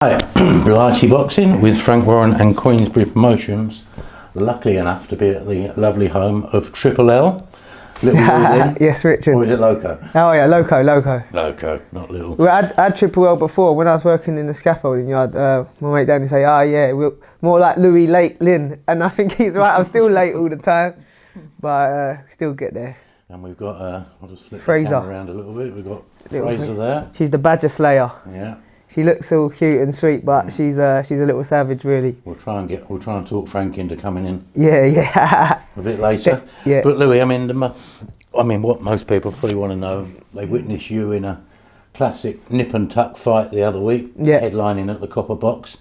Hi, Variety Boxing with Frank Warren and Queensbury Promotions. Lucky enough to be at the lovely home of Triple L. Little Louie Lynn. Yes, Richard. Or is it Loco? Oh yeah, Loco. Loco, not Little. Well, I had Triple L before when I was working in the scaffolding yard. My mate Danny say, "Oh yeah, we're more like Louie Lynn," and I think he's right. I'm still late all the time, but still get there. And we've got, I'll just flip Fraser. the camera around a little bit. We've got Fraser there. She's the badger slayer. Yeah. She looks all cute and sweet, but she's a little savage, really. We'll try and talk Frank into coming in. Yeah. A bit later. Yeah. But Louie, I mean, what most people probably want to know, they witnessed you in a classic nip and tuck fight the other week, headlining at the Copper Box.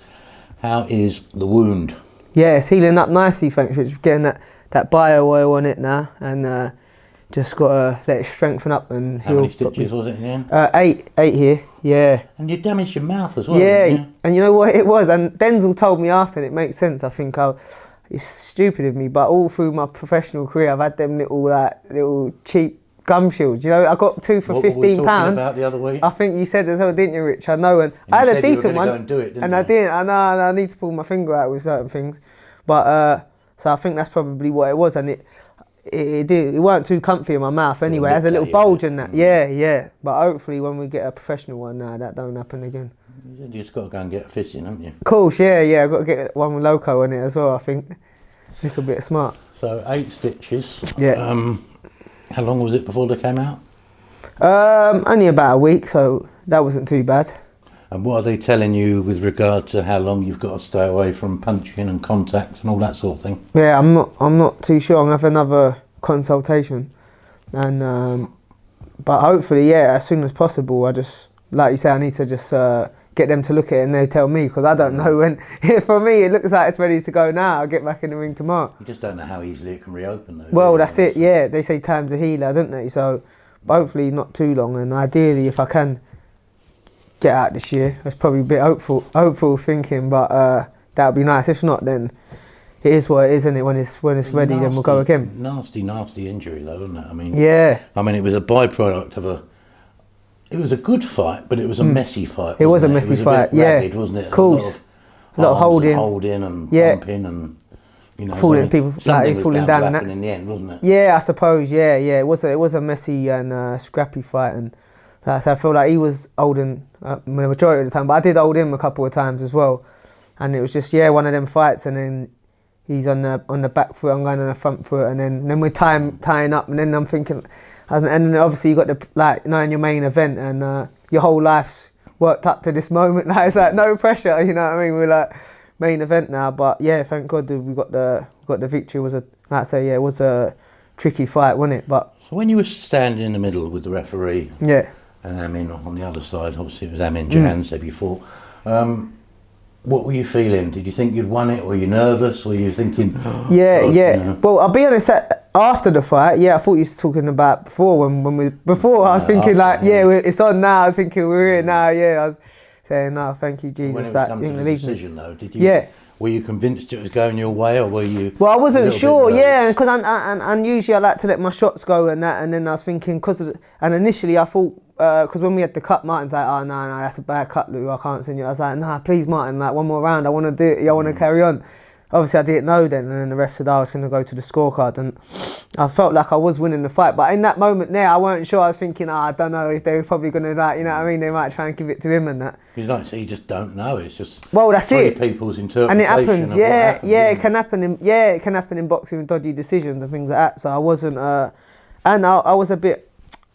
How is the wound? Yeah, it's healing up nicely, thanks. It's getting that bio oil on it now, and just got to let it strengthen up and heal. How many stitches was it in? 8 here, yeah. And you damaged your mouth as well, yeah, didn't you? And you know what it was? And Denzel told me after, and it makes sense. I think it's stupid of me, but all through my professional career, I've had them little cheap gum shields. You know, I got two for £15. What were we talking about the other week? I think you said as well, didn't you, Rich? I know, and I had a decent one. Go and do it, didn't and you? I didn't. I know. I need to pull my finger out with certain things, but so I think that's probably what it was, and it weren't too comfy in my mouth anyway. It has a little bulge in that. Yeah. But hopefully when we get a professional one now, that don't happen again. You just got to go and get a fitting, haven't you? Of course, yeah. I've got to get one with Loco on it as well, I think. Look a bit smart. So 8 stitches. Yeah. How long was it before they came out? Only about a week, so that wasn't too bad. And what are they telling you with regard to how long you've got to stay away from punching and contact and all that sort of thing? Yeah, I'm not too sure. I'm gonna have another consultation, and but hopefully, as soon as possible. I just, like you say, I need to just get them to look at it and they tell me, because I don't know when. For me, it looks like it's ready to go now. I'll get back in the ring tomorrow. You just don't know how easily it can reopen, though. Well, that's it. Yeah, they say time's a healer, don't they? So, but hopefully, not too long. And ideally, if I can get out this year, that's probably a bit hopeful thinking, but that would be nice. If not, then it is what it is, isn't it? When it's ready, then we'll go again. Nasty injury, though, isn't it? I mean, it was a byproduct of it was a good fight, but it was a messy fight. It was a messy fight, ragged, wasn't it? Of course. A lot of holding and bumping and, you know, falling people, like he's falling down and that. In the end, wasn't it? Yeah, I suppose. Yeah. It was a messy and scrappy fight, and so I feel like he was holding the majority of the time, but I did hold him a couple of times as well, and it was just one of them fights, and then he's on the back foot, I'm going on the front foot, and then we're tying up, and then I'm thinking, and then obviously you got knowing your main event, and your whole life's worked up to this moment. Like, it's like no pressure, you know what I mean? We're like main event now, but thank God we got the victory. It was a tricky fight, wasn't it? But so when you were standing in the middle with the referee, and Amin on the other side, obviously it was Amin Jahanzeb you fought. What were you feeling? Did you think you'd won it? Were you nervous? Were you thinking? You know? Well, I'll be honest. After the fight, I thought you were talking about before I was thinking it's on now. I was thinking we're here now. I was saying no, thank you, Jesus. When it was come to the decision, though, did you? Were you convinced it was going your way, or were you? Well, I wasn't sure. Because and usually I like to let my shots go and that, and then I was thinking and initially I thought. Because when we had the cut, Martin's like, oh, no, that's a bad cut, Lou, I can't send you. I was like, nah, please, Martin, like, one more round, I want to do it, I want to carry on. Obviously, I didn't know then, and then the ref said I was going to go to the scorecard, and I felt like I was winning the fight, but in that moment there, I weren't sure. I was thinking, I don't know if they were probably going to, you know what I mean, they might try and give it to him and that. You just don't know, it's just that's it. People's interpretation. And it happens, it can happen in boxing with dodgy decisions and things like that, so I wasn't, and I was a bit,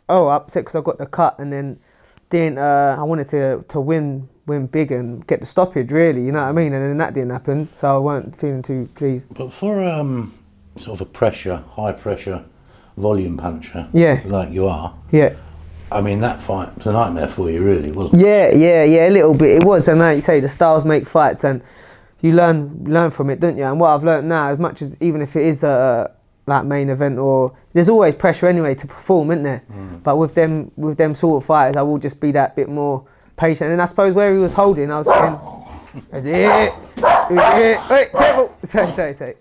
upset because I got the cut, and then I wanted to win big and get the stoppage, really, you know what I mean? And then that didn't happen, so I weren't feeling too pleased. But for sort of a high pressure volume puncher, like you are, I mean, that fight was a nightmare for you, really, wasn't it? Yeah, a little bit. It was, and like you say, the styles make fights, and you learn from it, don't you? And what I've learned now, as much as even if it is that main event, or there's always pressure anyway to perform, isn't there? But with them sort of fighters, I will just be that bit more patient. And I suppose where he was holding, I was saying, that's it. Wait, careful. Sorry.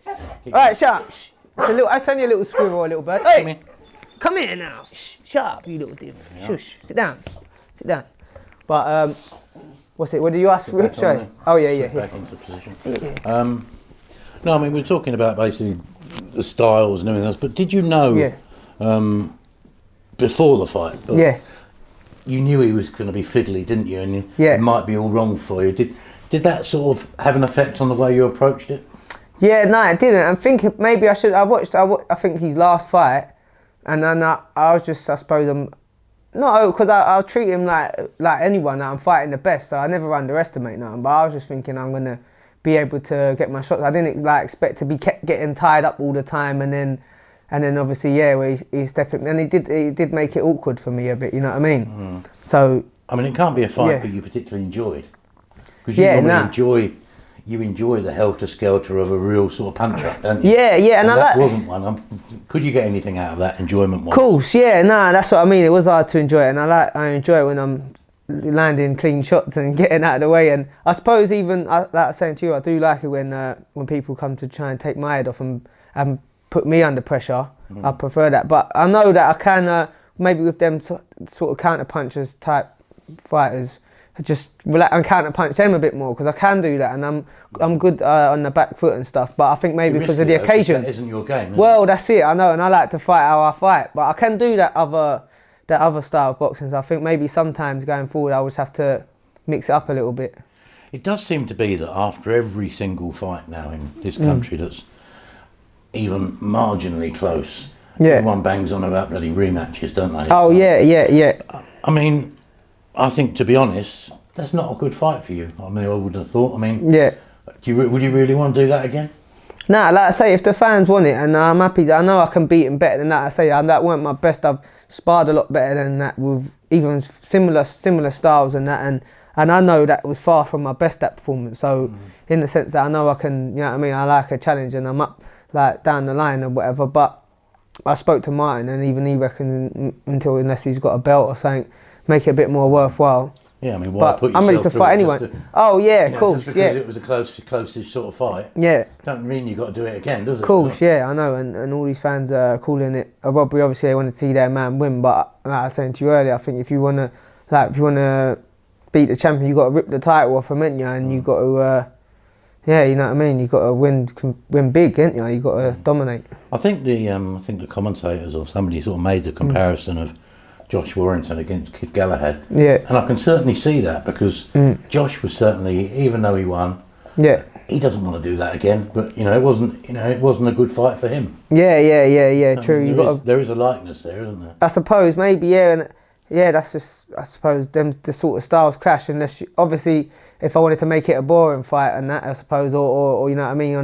All right, shut up. Shh. It's only a little squirrel, a little bird. Hey, come here now. Shh. Shut up, you little div. Shush. Sit down. But What's it? What did you ask for? Sorry. Oh yeah. Back into position. See it. No, I mean we're talking about basically the styles and everything else. But did you know before the fight? You knew he was going to be fiddly, didn't you? And it might be all wrong for you. Did that sort of have an effect on the way you approached it? Yeah, no, it didn't. I'm thinking maybe I should. I think his last fight, and then I was just, I suppose because I'll treat him like anyone. That I'm fighting the best, so I never underestimate nothing. But I was just thinking I'm gonna be able to get my shots. I didn't expect to be getting tied up all the time, and then obviously where he's stepping, and he did make it awkward for me a bit. You know what I mean? So I mean, it can't be a fight that you particularly enjoyed, because you enjoy the helter-skelter of a real sort of punch-up, don't you? Yeah, and that wasn't one. Could you get anything out of that enjoyment-wise? Of course, that's what I mean. It was hard to enjoy it, and I enjoy it when I'm landing clean shots and getting out of the way. And I suppose even, like I was saying to you, I do like it when people come to try and take my head off and put me under pressure. I prefer that. But I know that I can, maybe with them sort of counter-punchers type fighters, just relax and counter-punch them a bit more, because I can do that, and I'm good on the back foot and stuff. But I think maybe because of the occasion. That isn't your game. Well, that's it. I know, and I like to fight how I fight, but I can do that other style of boxing. So I think maybe sometimes going forward, I just have to mix it up a little bit. It does seem to be that after every single fight now in this country that's even marginally close, everyone bangs on about bloody rematches, don't they? Oh yeah. I mean, I think, to be honest, that's not a good fight for you. I mean, I would have thought. I mean, would you really want to do that again? Nah, like I say, if the fans want it, and I'm happy, I know I can beat him better than that. I say that weren't my best. I've sparred a lot better than that with even similar styles and that, and I know that was far from my best, that performance. So in the sense that I know I can, you know what I mean, I like a challenge, and I'm up like down the line or whatever. But I spoke to Martin, and even he reckons unless he's got a belt or something, make it a bit more worthwhile. Yeah, I mean, why put yourself I'm ready to fight anyone. Cool. Just because it was a closest sort of fight. Yeah. Don't mean you've got to do it again, does it? Cool. I know, and all these fans are calling it a robbery. Obviously, they want to see their man win, but like I was saying to you earlier, I think if you want to beat the champion, you got to rip the title off him, ain't you? And you got to, you know what I mean. You got to win big, ain't you? You got to dominate. I think the commentators or somebody sort of made the comparison of Josh Warrington against Kid Galahad. Yeah. And I can certainly see that, because Josh was certainly, even though he won, he doesn't want to do that again. But it wasn't a good fight for him. Yeah. True. There is a likeness there, isn't there? I suppose maybe and that's just, I suppose the sort of styles clash. Unless obviously, if I wanted to make it a boring fight and that, I suppose, or you know what I mean,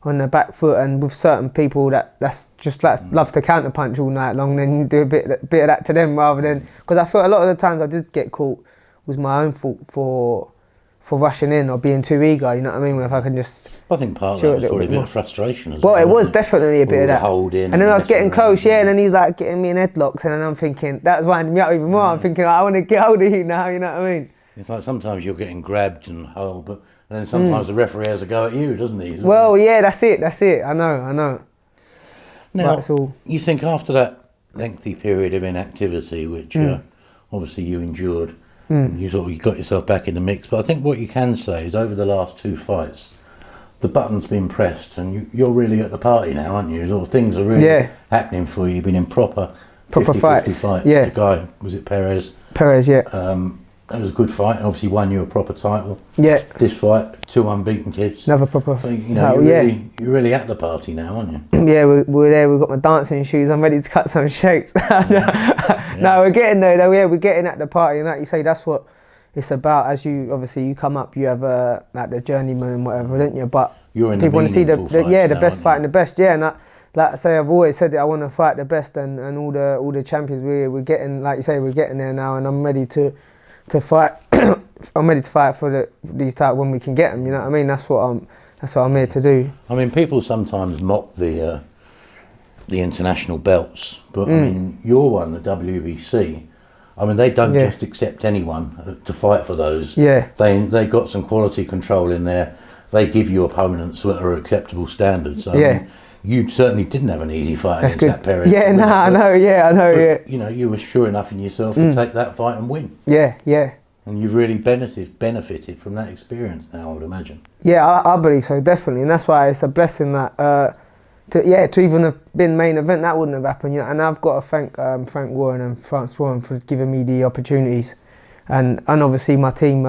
on the back foot, and with certain people that's just loves to counter punch all night long, then you do a bit of that to them, rather than, because I feel a lot of the times I did get caught was my own fault for rushing in or being too eager, you know what I mean? If I can just, I think part of that was probably a bit of frustration as well. It was definitely a bit of that. Holding, and then I was getting close, and then he's like getting me in headlocks, and then I'm thinking, that was winding me up even more. I'm thinking, I want to get hold of you now, you know what I mean? It's like sometimes you're getting grabbed and held, but then sometimes the referee has a go at you, doesn't he? Well, that's it. I know. Now, you think after that lengthy period of inactivity, which obviously you endured, you got yourself back in the mix. But I think what you can say is, over the last two fights, the button's been pressed, and you're really at the party now, aren't you? Sort of things are really happening for you. You've been in proper 50-50 fights. Yeah. The guy, was it Perez? Perez, yeah. It was a good fight, and obviously won you a proper title. Yeah. This fight, 2 unbeaten kids. Another proper. So, you're really at the party now, aren't you? Yeah, we're there. We've got my dancing shoes. I'm ready to cut some shakes. No, we're getting there though. Yeah, we're getting at the party, and like you say, that's what it's about. As you come up, you have like the journeyman and whatever, don't you? But you're in people want to see the now, best fighting the best. Yeah, and like I say, I've always said that I want to fight the best, and all the champions. We're getting, like you say, we're getting there now, and I'm ready to fight. I'm ready to fight for these type when we can get them. You know what I mean? That's what I'm here to do. I mean, people sometimes mock the international belts, but I mean, your one, the WBC. I mean, they don't just accept anyone to fight for those. Yeah. They got some quality control in there. They give you opponents that are acceptable standards. So, I mean, you certainly didn't have an easy fight against that Perez. Yeah, I know. But, you were sure enough in yourself to take that fight and win. Yeah. And you've really benefited from that experience now, I would imagine. Yeah, I believe so, definitely, and that's why it's a blessing that to even have been main event, that wouldn't have happened. You know, and I've got to thank Frank Warren and France Warren for giving me the opportunities, and obviously my team,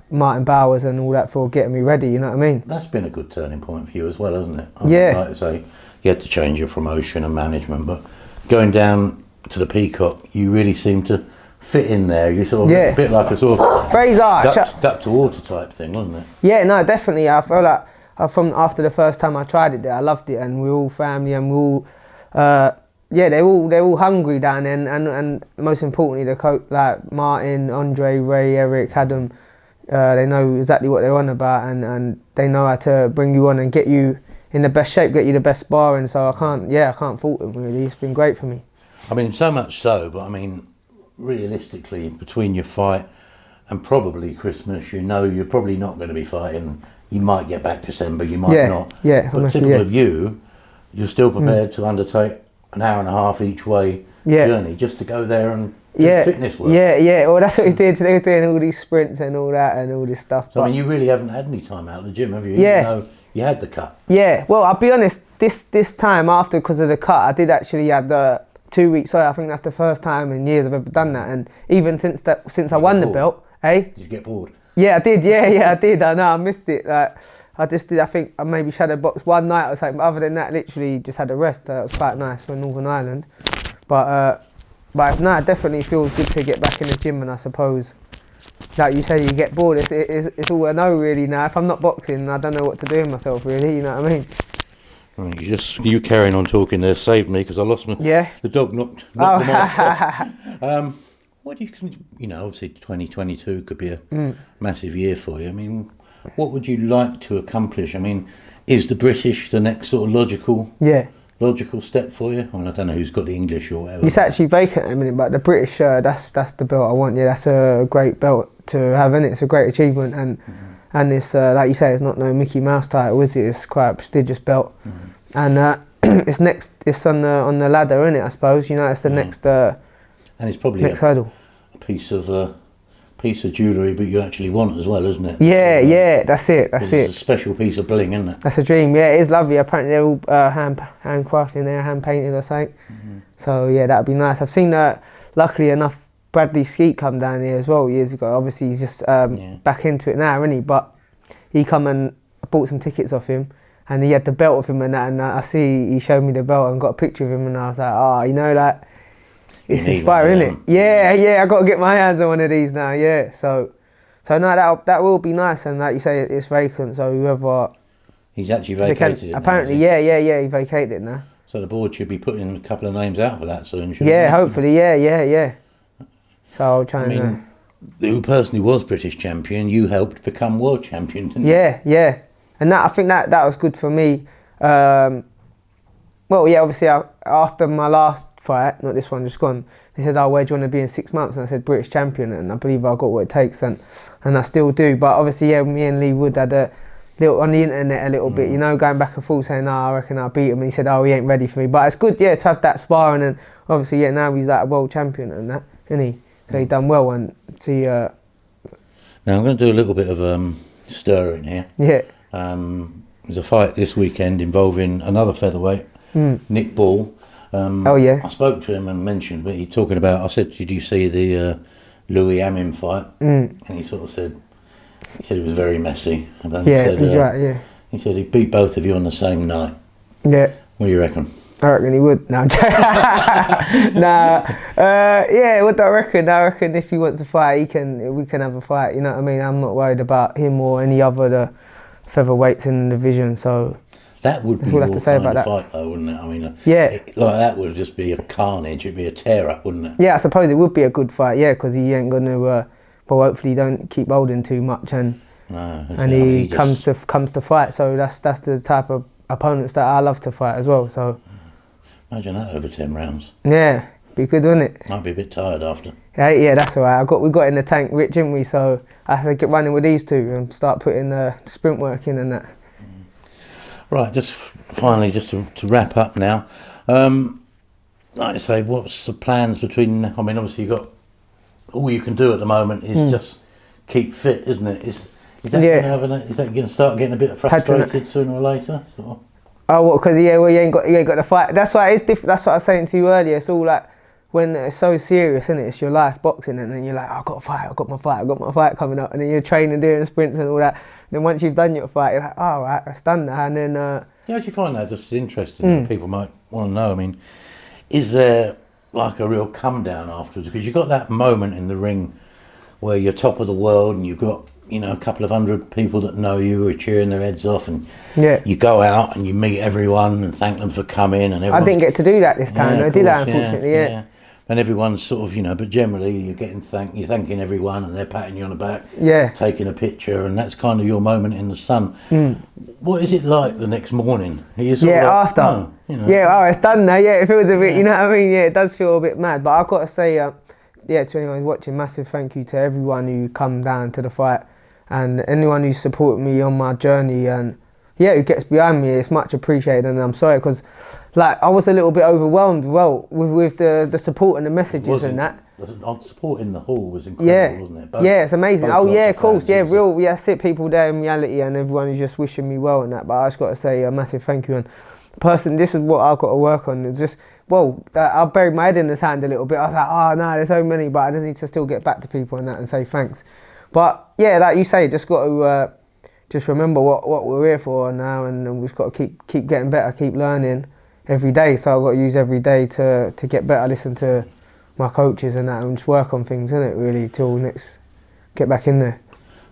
Martin Bowers and all that, for getting me ready. You know what I mean? That's been a good turning point for you as well, hasn't it? Yeah. Like I say, you had to change your promotion and management, but going down to the Peacock, you really seem to fit in there. You sort of a bit like a sort of duck to water type thing, wasn't it? Yeah, no, definitely. I felt like from after the first time I tried it there, I loved it, and we're all family, and we're all they're all hungry down there, and most importantly, the coach, like Martin, Andre, Ray, Eric, Adam, they know exactly what they're on about, and they know how to bring you on and get you in the best shape, get you the best sparring. So I can't fault them really. It's been great for me. I mean, so much so, but I mean, realistically, between your fight and probably Christmas, you know you're probably not going to be fighting. You might get back December, you might not. Yeah, but typical of you, you're still prepared to undertake an hour and a half each way journey just to go there and do fitness work. Yeah. Well, that's what we did. They were doing all these sprints and all that and all this stuff. So, I mean, you really haven't had any time out of the gym, have you? Yeah. Even though you had the cut. Yeah. Well, I'll be honest. This time after, because of the cut, I did actually have the 2 weeks. I think that's the first time in years I've ever done that. And even since I won the belt, Did you get bored? Yeah, I did. Yeah, I did. I know. I missed it. Like, I just did. I think I maybe shadow boxed one night or something. But other than that, literally just had a rest. It was quite nice for Northern Ireland. But no, it definitely feels good to get back in the gym. And I suppose, like you say, you get bored. It's all I know really now. If I'm not boxing, I don't know what to do with myself really. You know what I mean? You carrying on talking there saved me because I lost my. Yeah. The dog knocked them off. What do you know? Obviously, 2022 could be a massive year for you. I mean, what would you like to accomplish? I mean, is the British the next sort of logical step for you? I mean, I don't know who's got the English or whatever. It's actually vacant at the minute, but the British, that's the belt I want. Yeah, that's a great belt to have, and it's a great achievement, and it's like you say, it's not no Mickey Mouse title, is it? It's quite a prestigious belt, and it's on the ladder, isn't it? I suppose it's the next. And it's probably next hurdle. A piece of jewellery, but you actually want as well, isn't it? Yeah, that's it. It's a special piece of bling, isn't it? That's a dream. Yeah, it is lovely. Apparently they're all handcrafted in there, hand painted or something. So yeah, that'd be nice. I've seen luckily enough, Bradley Skeet come down here as well years ago. Obviously he's just back into it now, isn't he? But he come and I bought some tickets off him, and he had the belt of him and that. And I see he showed me the belt and got a picture of him, and I was like, like. It's inspiring, isn't it? Yeah, I got to get my hands on one of these now. Yeah, so no, that will be nice, and like you say, it's vacant. So whoever he's actually vacated it. Apparently, yeah, he vacated it now. So the board should be putting a couple of names out for that soon, shouldn't they? Yeah, hopefully, yeah. So I'll try. Who personally was British champion? You helped become world champion, didn't you? Yeah, and I think that was good for me. Well, yeah, obviously after my last fight, not this one, just gone, they said, where do you want to be in 6 months? And I said, British champion, and I believe I got what it takes, and I still do. But obviously, yeah, me and Lee Wood had a little on the internet a little bit, going back and forth saying, I reckon I'll beat him, and he said, he ain't ready for me. But it's good, to have that sparring, and obviously, now he's like a world champion and that, isn't he? So he done well, and see. Now I'm going to do a little bit of stirring here. Yeah. There's a fight this weekend involving another featherweight, Nick Ball. I spoke to him and mentioned, but talking about. I said, "Did you see the Louie Amin fight?" And he sort of said, it was very messy. And then he's right. Yeah. He said he beat both of you on the same night. Yeah. What do you reckon? I reckon he would. No, what do I reckon? I reckon if he wants to fight, we can have a fight. You know what I mean? I'm not worried about him or any other the featherweights in the division. So. That would be your kind of fight, though, wouldn't it? I mean, that would just be a carnage. It'd be a tear-up, wouldn't it? Yeah, I suppose it would be a good fight, because he ain't going to, well, hopefully he don't keep holding too much, and he comes to fight. So that's the type of opponents that I love to fight as well. So imagine that over 10 rounds. Yeah, be good, wouldn't it? Might be a bit tired after. Yeah, that's all right. We got in the tank rich, didn't we? So I have to get running with these two and start putting the sprint work in and that. Right, just finally, to wrap up now, like I say, what's the plans between, obviously you've got all you can do at the moment is just keep fit, isn't it? Is that going to start getting a bit frustrated sooner or later? Sort of? Oh, what? Because you ain't got the fight. That's why it's different. That's what I was saying to you earlier. It's all like when it's so serious, isn't it? It's your life, boxing, and then you're like, I've got a fight, I've got my fight coming up, and then you're training, doing sprints and all that. And then once you've done your fight, you're like, oh, right, it's done now. And then how do you find that? Just interesting. People might want to know. I mean, is there like a real come down afterwards? Because you've got that moment in the ring where you're top of the world and you've got, you know, a couple of hundred people that know you who are cheering their heads off, and you go out and you meet everyone and thank them for coming. And I didn't get to do that this time. I did that, unfortunately. And everyone's sort of, you know, but generally you're getting you're thanking everyone, and they're patting you on the back, taking a picture, and that's kind of your moment in the sun. What is it like the next morning? Are you sort of like, after. Oh, you know. It's done now. Yeah, it feels a bit, you know what I mean? Yeah, it does feel a bit mad. But I've got to say, to anyone who's watching, massive thank you to everyone who come down to the fight, and anyone who supported me on my journey, and who gets behind me. It's much appreciated, and I'm sorry because, like, I was a little bit overwhelmed. With the support and the messages and that. The support in the hall was incredible, wasn't it? It's amazing. Of course. That's it. People there in reality, and everyone is just wishing me well and that. But I just got to say a massive thank you. And person, this is what I've got to work on. It's just, I buried my head in the sand a little bit. I was like, oh no, there's so many, but I just need to still get back to people and that and say thanks. But yeah, like you say, just got to just remember what we're here for now, and we've got to keep getting better, keep learning every day. So I've got to use every day to get better, listen to my coaches and that, and just work on things, innit, really, till next, get back in there.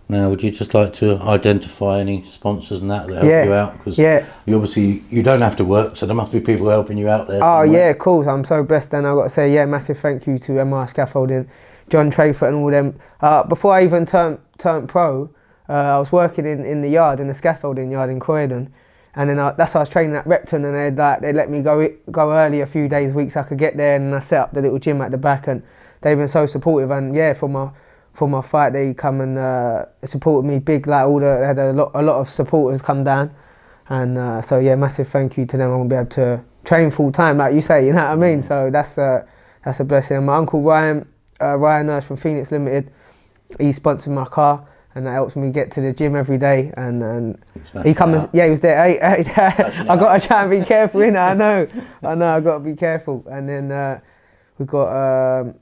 Now, would you just like to identify any sponsors and that help you out? Because you obviously, you don't have to work, so there must be people helping you out there somewhere. Oh yeah, of course, I'm so blessed, and I've got to say, massive thank you to MR Scaffolding, John Trayford and all them. Before I even turned pro, I was working in the yard, in the scaffolding yard in Croydon, and then that's why I was training at Repton, and they let me go early a few days, weeks I could get there, and I set up the little gym at the back, and they've been so supportive. And for my fight, they come and supported me big. Like they had a lot of supporters come down, and massive thank you to them. I'm gonna be able to train full time, like you say, you know what I mean. So that's a blessing. And my uncle Ryan Nurse from Phoenix Limited, he sponsored my car, and that helps me get to the gym every day. And he comes, he was there. I got to try and be careful, innit? I know, I got to be careful. And then we've got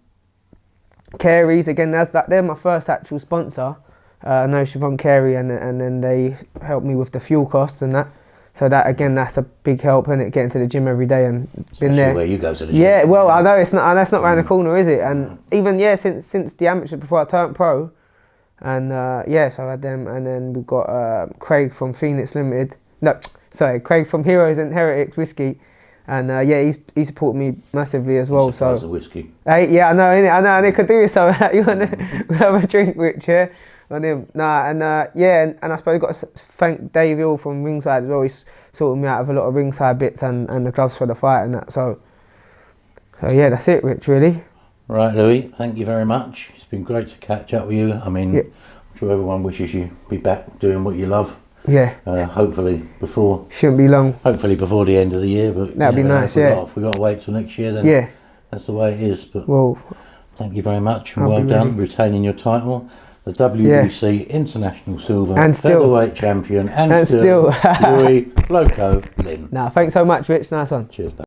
Carey's again. They're my first actual sponsor. I know Siobhan Carey, and then they helped me with the fuel costs and that. So that's a big help, innit? Getting to the gym every day and been there. Where you go to the gym. Yeah, well, I know that's not around the corner, is it? And even since the amateur, before I turned pro. And so I had them, and then we've got Craig from Phoenix Limited. Craig from Heroes and Heretics Whiskey, and he supported me massively as well. So the whiskey. I know, innit? I know, and they could do so. You want to have a drink, Rich? Yeah, on him. And I suppose I've got to thank Dave Hill from Ringside as well. He's sorted me out of a lot of ringside bits and the gloves for the fight and that. So that's it, Rich. Really. Right, Louie, thank you very much. It's been great to catch up with you. I mean, I'm sure everyone wishes you be back doing what you love. Yeah. Hopefully before... Shouldn't be long. Hopefully before the end of the year. But that'd be nice, if we've got to wait till next year, then that's the way it is. But thank you very much, and well done retaining your title. The WBC International Silver and Featherweight Champion, and still Louie Loco Lynn. Thanks so much, Rich. Nice one. Cheers, mate.